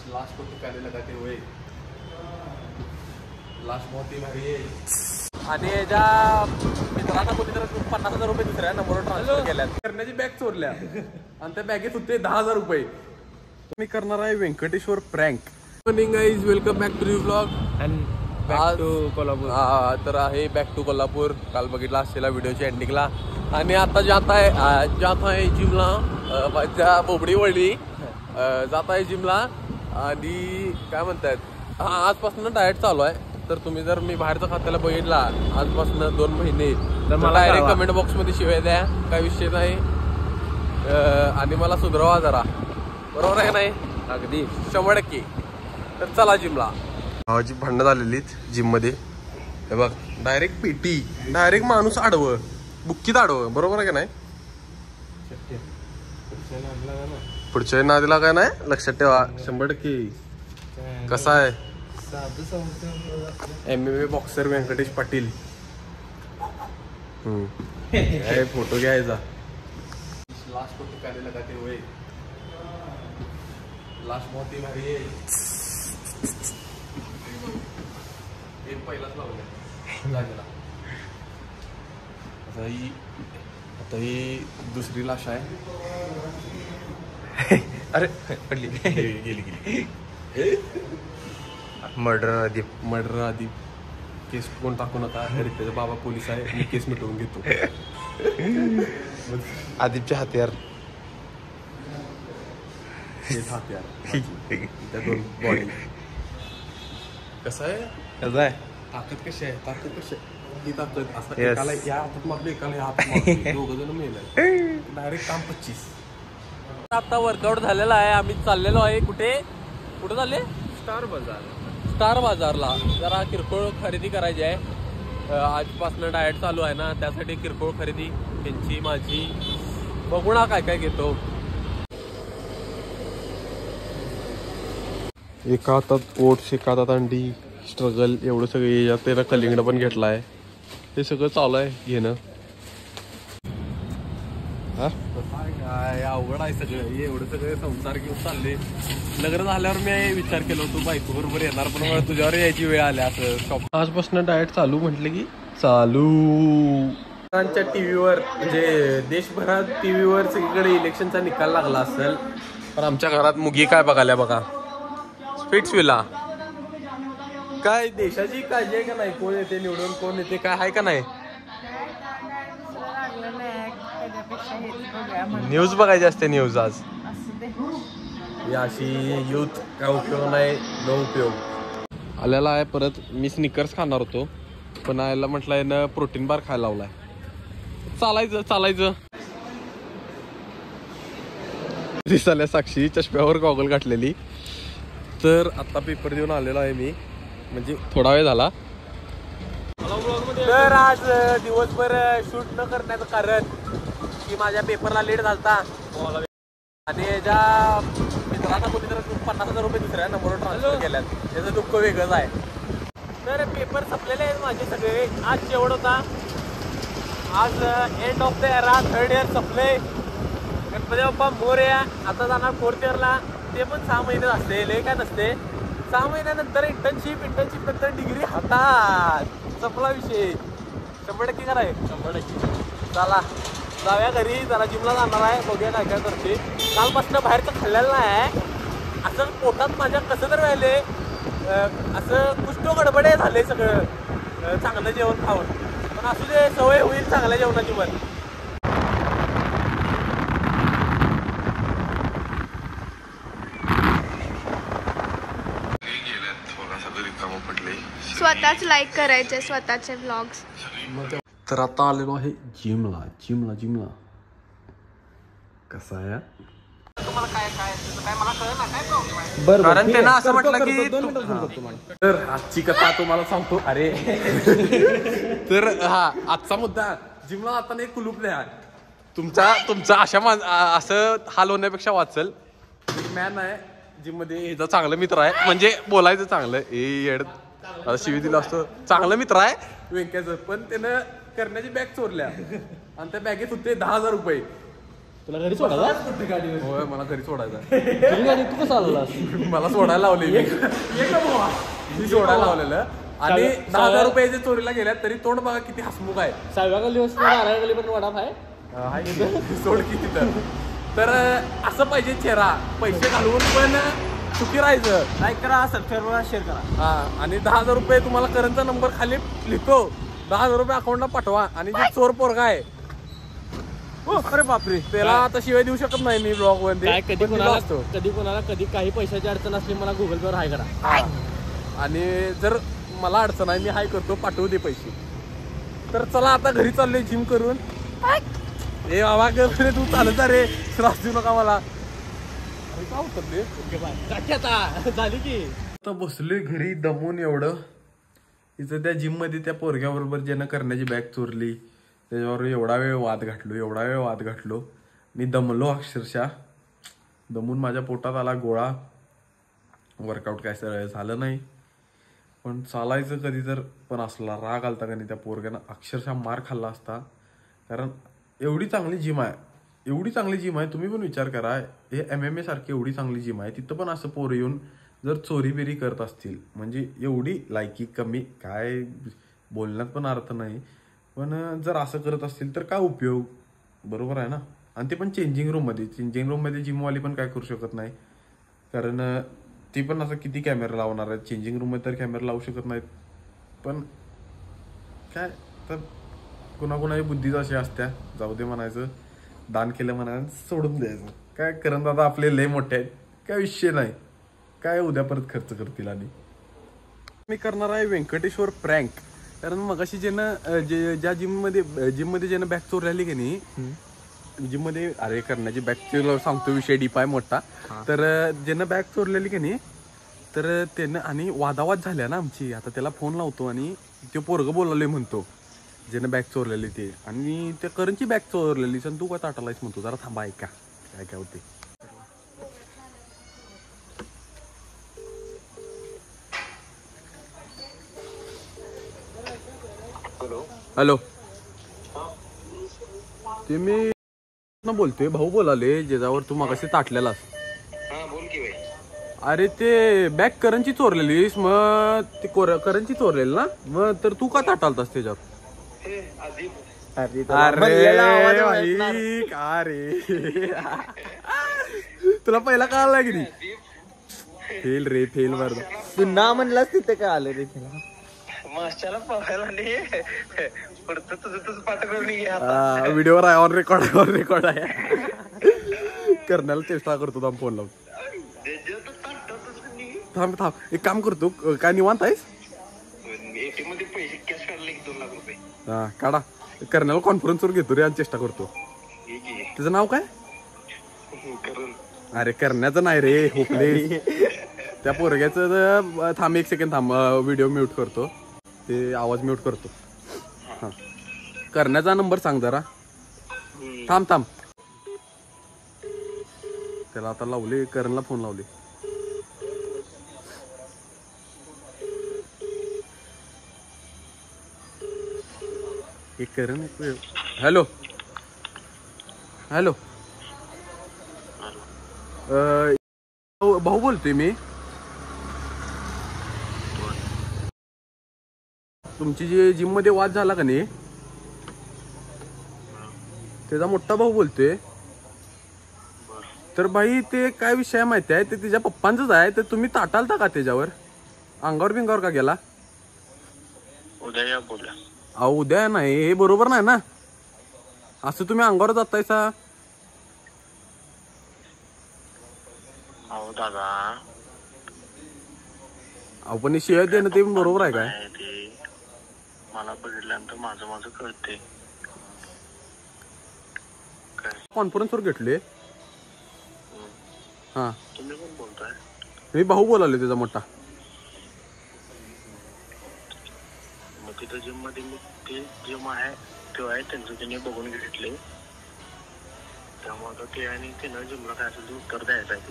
लाश को ठिकाने लगाते हुए लाश बहुत ही भारी आहे. आणि याच्या मित्रांना कोणीतरी 50,000 रुपये दुसऱ्या नंबरवर ट्रान्सफर केल्यात. करण्याची बॅग चोरल्या आणि त्या बॅगेत होते 10,000 रुपये. मी करणार आहे Venkateshwar prank. Morning guys, welcome back to new blog and back to Kolhapur. तर आहे बॅक टू कोल्हापूर. काल बघितला असलेला व्हिडिओच्या एंडिंगला. आणि आता जात आहे जिमला. माझ्या बोबडी वळली जात आहे जिमला. आणि काय म्हणतायत, आजपासून डाएट चालू आहे. तर तुम्ही जर मी बाहेरचा खात्याला बघितला आजपासून 2 महिने तर मला डायरेक्ट कमेंट बॉक्स मध्ये शिवाय द्या, काय विषय नाही. आणि मला सुधरवा जरा, बरोबर आहे नाही? अगदी 100%. तर चला जिमला. भावाची भांडणं झालेलीच जिम मध्ये. हे बघ, डायरेक्ट पेटी, डायरेक्ट माणूस आडवं, बुक्कीत आडवं, बरोबर आहे का नाही? पुढच्या नादीला काय नाही, लक्षात ठेवा 100%. कसा आहे MMA boxer Venkatesh Patil. Photo घ्यायचा. लाश को ठिकाने लगाते हुए लाश बहुत ही भारी आहे. एक पहिलाच लावलाय लागला. आता ही दुसरी लाश आहे. अरे पडली, गेली. मर्डर आधी केस कोण टाकू नका. त्याचा बाबा पोलीस आहे, मी केस मिटवून घेतो. आदिपच्या हत्यार त्या 2 बॉडी. कसं आहे ताकद कशी आहे, ही ताकद असं एकाला या हातात मारली, एकाला या हातात मारली, 2 जण मेले. डायरेक्ट काम 25. आता वर्कआउट झालेला आहे. आम्ही चाललेलो आहे कुठे चालले? स्टार बाजारला. जरा किरकोळ खरेदी करायची आहे. आजपासून डाएट चालू आहे ना, त्यासाठी किरकोळ खरेदी त्यांची माझी. बघू ना काय काय घेतो. एका हातात ओट्स, एका हातात अंडी, स्ट्रगल, एवढं सगळं. त्याला कलिंगड पण घेतला आहे. हे सगळं चालू आहे घेणं. काय अवघड आहे सगळं. एवढं सगळं संसार घेऊन चालले. लग्न झाल्यावर मी विचार केला तू बायको बरोबर येणार, पण मला तुझ्यावर यायची वेळ आली. असं शॉप आजपासून डाएट चालू म्हटलं की चालू. टीव्हीवर म्हणजे देशभरात टीव्हीवर सगळीकडे इलेक्शनचा निकाल लागला असेल, पण आमच्या घरात मुगी काय बघाल्या बघा. स्पिट्सविला काय देशाची काळजी आहे का नाही? कोण येते निवडून, कोण येते, काय आहे का नाही? न्यूज बघायची असते. न्यूज आज अशी यूथ काय उपयोग नाही, नो उपयोग. आलेला आहे परत. मी स्निकर्स खाणार होतो, पण आयला म्हटलंय ना प्रोटीन बार खायला लावलाय. चालायचं दिसाल्या साक्षी चष्म्यावर गॉगल घातलेली. तर आता पेपर देऊन आलेलो आहे मी, म्हणजे थोडा वेळ झाला. तर आज दिवसभर शूट न करण्याचं कारण की माझ्या पेपरला लेट झालता. आणि ज्या मित्रांना कोणीतरी 50,000 रुपये दुसऱ्या नंबरवर ट्रान्सफर केल्यात, त्याचं दुःख वेगळंच आहे. तर पेपर संपलेले आहेत माझे सगळे. आज शेवट होता. आज end of the era, 3rd year संपले. गणपती बाप्पा मोरया. आता जाणार 4th इयरला. ते पण 6 महिने असते, लय काय नसते. 6 महिन्यानंतर इंटर्नशिप नंतर डिग्री हातात. संपला विषय. 100% कराय 100%. चला जाऊया घरी. जरा जिमला जाणार आहे, बघूया काय काय करते. कालपासून बाहेरचं खाल्लेलं नाही. असं पोटात माझ्या कसं तर व्हायले, असं कुष्ठ गडबडे झाले सगळं. चांगलं जेवण खाऊन, पण असू दे, सवय होईल चांगल्या जेवणाची. पण स्वतःच लाईक करायचे स्वतःचे व्लॉग्स. तर आता आलेलो आहे जिमला. कसा आहे कारण त्यांना असं म्हटलं की तर आजची कथा तुम्हाला सांगतो. अरे तर हा आजचा मुद्दा, जिमला आता एक कुलूप नाही. तुमचा असं हाल होण्यापेक्षा वाचल. एक मॅन आहे जिम मध्ये, ह्याचा चांगला मित्र आहे. म्हणजे बोलायचं चांगलं येड शिवी दिला असतो. चांगला मित्र आहे व्यंक्याचं, पण त्यानं करण्याची बॅग चोरल्या आणि त्या बॅगेत होते 10,000 रुपये. तुला घरी सोडायला होय मला घरी सोडायचं तुझी गाडी तू कसं आलास मला सोडायला लावली मी सोडायला लावलेलं आणि 10,000 रुपये जे चोरीला गेल्यात तरी तोंड बघा किती हसमुख आहे 6व्या गल्ली वस्तू 12व्या गल्ली पण वडाप आहे सोड किती तर असं पाहिजे चेहरा पैसे घालवून पण सुखी राहायचं. लाईक करा सबस्क्राईब शेअर करा. हा आणि 10,000 रुपये तुम्हाला करंटचा नंबर खाली लिहितो 10,000 रुपये अकाउंटला पाठवा आणि जे चोर पोरगा आहे अरे बापरे त्याला आता शिवाय देऊ शकत नाही मी ब्लॉग मध्ये काय कधी कोणाला कधी काही पैशाची अडचण असली मला गुगल पे वर हाय करा. आणि जर मला अडचण आहे मी हाय करतो पाठवू दे पैसे. तर चला आता घरी चाललोय जिम करून. ए बाबा तू चालत रे त्रास देऊ नका मला. काय उतरले झाली की आता बसलोय घरी दमून एवढं. इथं त्या जिम मध्ये त्या पोरग्याबरोबर ज्यानं करण्याची बॅग चोरली त्याच्यावर एवढा वेळ वाद घातलो. मी दमलो अक्षरशः. दमून माझ्या पोटात आला गोळा. वर्कआउट काय झालं नाही पण चालायचं कधी तर पण असला राग आलता का नाही त्या पोरग्यानं अक्षरशः मार खाल्ला असता. कारण एवढी चांगली जिम आहे तुम्ही पण विचार करा. हे MMA सारखी एवढी चांगली जिम आहे तिथं पण असं पोरं येऊन जर चोरी बिरी करत असतील म्हणजे एवढी लायकी कमी काय बोलण्यात पण अर्थ नाही. पण जर असं करत असतील तर काय उपयोग बरोबर आहे ना. आणि ते पण चेंजिंग रूम मध्ये जिमवाली पण काय करू शकत नाही कारण ती पण असं किती कॅमेरा लावणार आहेत. चेंजिंग रूम मध्ये तर कॅमेरा लावू शकत नाहीत. पण काय तर कुणाकुणाची बुद्धीच अशी असत्या जाऊ दे म्हणायचं दान केलं म्हणायचं सोडून द्यायचं. काय करण दादा आपले लय मोठे आहेत काय विषय नाही. काय उद्या परत खर्च करतील. आणि मी करणार आहे व्यंकटेश्वर प्रँक. कारण मगाशी ज्या जिम मध्ये ज्यानं बॅग चोरली की नाही जिम मध्ये अरे करण्याची बॅग सांगतो विषय डीप आहे मोठा. तर ज्यानं बॅग चोरलेली की नाही तर त्यानं आणि वादावाद झाल्या ना आमची. आता त्याला फोन लावतो आणि ते पोरग बोलवले म्हणतो ज्यानं बॅग चोरलेली ते आणि त्या करणची बॅग चोरलेली सण तू काय ताटालायस म्हणतो. जरा थांबा ऐका काय काय होते. हॅलो ते मी बोलतोय भाऊ बोलाले ज्याच्यावर तू मगाशी ताटलेलास. अरे ते बॅग करंची चोरलेलीस मग ती करंची चोरलेली ना मग तर तू का ताटालतास त्याच्यावर. अरे का रे तुला पहिला का आला की नाही फेल बर तू ना म्हणलास तिथे काय आलं रे माशाला पाहायला नाही तुझं पाठ करून व्हिडिओवर आहे ऑन रेकॉर्ड आहे. करण्याला चेष्टा करतो थांब फोन लावून. थांब एक काम करतो काय निवांत आहेस. एटीएम मध्ये पैसे कॅश काढले 2 लाख रुपये. हा काढा करण्याला कॉन्फरन्सवर घेतो रे आणि चेष्टा करतो. तुझं नाव काय. अरे करण्याचं नाही रे होपले त्या पोरग्याचं. थांब 1 सेकंड थांब व्हिडिओ म्यूट करतो ते आवाज म्यूट करतो. हा करण्याचा नंबर सांग जरा. थांब त्याला आता लावले करणला फोन लावले. एक करण हॅलो भाऊ बोलतोय मी. तुमची जी जिम मध्ये वाद झाला का नाही त्याचा मोठा भाऊ बोलतोय. तर भाई ते काय विषय माहिती आहे ते तिच्या पप्पांचंच आहे. तर तुम्ही ताटालता का त्याच्यावर अंगावर बिंगावर का गेला. उद्या बोला. अहो उद्या नाही हे बरोबर नाही ना. असं तुम्ही अंगावर जातायसा. अहो दादा अहो पण शेअर देणं ते बरोबर आहे काय. मला बघितल्यानंतर माझं कळते. कॉन्फरन्सवर घेतले. हा तुम्ही कोण बोलताय. मी भाऊ बोलावले त्याचा मोठा. मग तिथं जिम मध्ये मी ते जिम आहे तो आहे त्यांचं त्यांनी बघून घेतले. त्यामुळे ते आणि त्यानं जिमला काय असेल ते उत्तर द्यायचं आहे.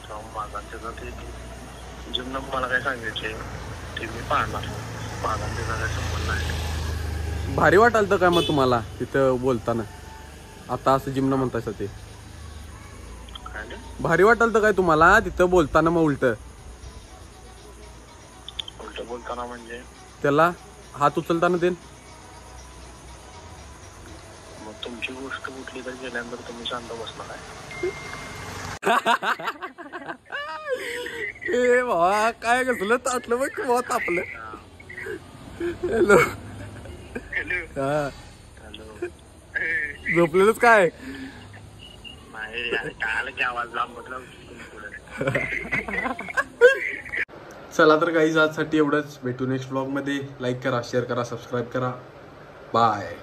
त्यामुळे माझा त्याचा ते जिमनं मला काय सांगितले ते मी पाहणार. माझा त्याचा काय संबंध नाही. भारी वाटाल तर काय मग तुम्हाला तिथं बोलताना आता असं जिमनं म्हणतायसा ते. भारी वाटलं तर काय तुम्हाला तिथं बोलताना मग उलट बोलताना म्हणजे त्याला हात उचलताना ते मग तुमची गोष्ट कुठली तर गेल्यानंतर तुम्ही शांत बसणार आहे. ए भावा काय कसलं ताटलं बघ भावा तापलं. हॅलो हा हॅलो झोपलेलंच काय नाही काय की आवाज लांब बदला पुढे. चला तर काही आजसाठी एवढंच. भेटू नेक्स्ट ब्लॉग मध्ये. लाईक करा, शेअर करा, सबस्क्राईब करा. बाय.